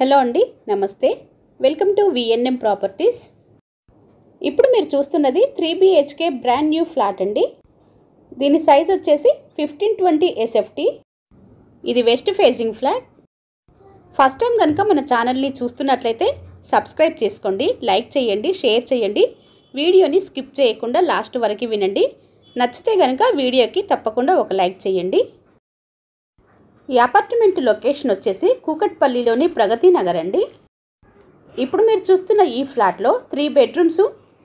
Hello అండి, నమస్తే. Welcome to VNM properties. ఇప్పుడు మీరు చూస్తున్నది 3 BHK బ్రాండ్ న్యూ ఫ్లాట్ అండి. దీని సైజ్ వచ్చేసి 1520 SFT. ఇది west facing flat. First time కనుక మన ఛానల్ని చూస్తున్నట్లయితే సబ్స్క్రైబ్ చేసుకోండి, లైక్ చేయండి, షేర్ చేయండి. వీడియోని స్కిప్ చేయకుండా లాస్ట్ వరకు వినండి. నచ్చితే కనుక వీడియోకి తప్పకుండా ఒక లైక్ చేయండి. ఈ అపార్ట్మెంట్ లొకేషన్ వచ్చేసి కూకట్పల్లిలోని ప్రగతి నగర్ అండి. ఇప్పుడు మీరు చూస్తున్న ఈ ఫ్లాట్లో 3 bedrooms,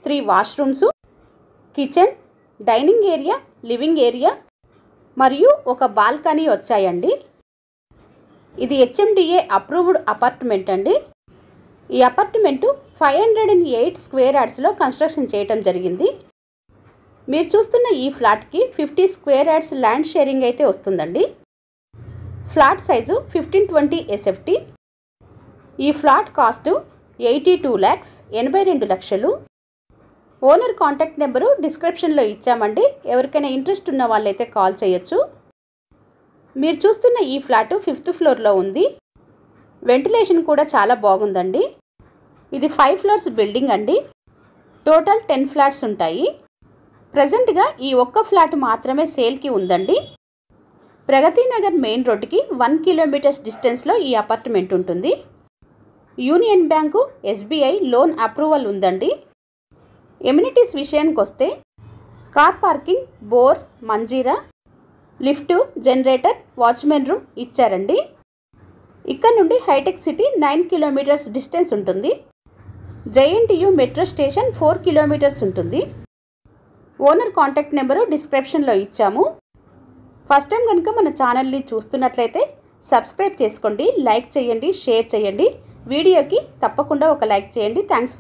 3 washrooms, kitchen, dining area, living area మరియు ఒక బాల్కనీ వచ్చాయండి. ఇది HMDA అప్రూవ్డ్ అపార్ట్మెంట్ అండి. ఈ అపార్ట్మెంటు 508 స్క్వేర్ యార్డ్స్లో కన్స్ట్రక్షన్ చేయటం జరిగింది. మీరు చూస్తున్న ఈ ఫ్లాట్కి 50 స్క్వేర్ యార్డ్స్ ల్యాండ్ షేరింగ్ అయితే వస్తుందండి. Flat size 1520 SFT. ఈ ఫ్లాట్ కాస్ట్ 82 lakhs, 82 లక్షలు. ఓనర్ కాంటాక్ట్ నెంబరు డిస్క్రిప్షన్లో ఇచ్చామండి. ఎవరికైనా ఇంట్రెస్ట్ ఉన్న వాళ్ళైతే కాల్ చేయొచ్చు. మీరు చూస్తున్న ఈ ఫ్లాటు 5th ఫ్లోర్లో ఉంది. వెంటిలేషన్ కూడా చాలా బాగుందండి. ఇది 5 floors బిల్డింగ్ అండి. టోటల్ 10 ఫ్లాట్స్ ఉంటాయి. ప్రజెంట్గా ఈ ఒక్క ఫ్లాట్ మాత్రమే సేల్కి ఉందండి. ప్రగతి నగర్ మెయిన్ రోడ్డుకి 1 kilometers డిస్టెన్స్లో ఈ అపార్ట్మెంట్ ఉంటుంది. Union bank, SBI loan approval ఉందండి. ఎమ్యూనిటీస్ విషయానికి వస్తే car parking, bore, Manjira, lift, generator, watchman room ఇచ్చారండి. ఇక్కడ నుండి హైటెక్ సిటీ 9 kilometers డిస్టెన్స్ ఉంటుంది. JNTU మెట్రో స్టేషన్ 4 kilometers ఉంటుంది. ఓనర్ కాంటాక్ట్ నెంబరు డిస్క్రిప్షన్లో ఇచ్చాము. ఫస్ట్ టైం కనుక మన ఛానల్ని చూస్తున్నట్లయితే సబ్స్క్రైబ్ చేసుకోండి, లైక్ చేయండి, షేర్ చేయండి. వీడియోకి తప్పకుండా ఒక లైక్ చేయండి. థ్యాంక్స్.